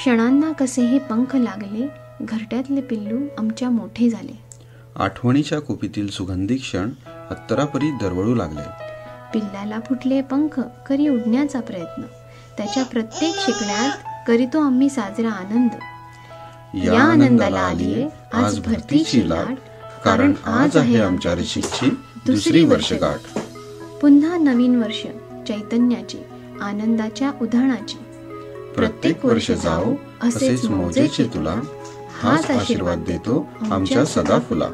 क्षणांना कसे हे पंख लागले, घरट्यातले पिल्लू आमच्या मोठे झाले. आठवणीच्या कुपीतील सुगंधी क्षण अत्तरापरी दरवळू लागले. पिल्लाला फुटले पंख, करी उडण्याचा प्रयत्न. त्याच्या प्रत्येक शिकण्यात करीतो आम्ही साजरा आनंद. या आनंदाला आलीये आज भरतीची लाट, कारण आज आहे आमच्या ऋषीची दुसरी वर्षगाठ. पुन्हा नवीन वर्ष चैतन्याची, आनंदाच्या उधाणाची. प्रत्येक वर्ष जाओ असेच मौजेचे तुला, हाच आशीर्वाद देतो आमच्या सदा फुला.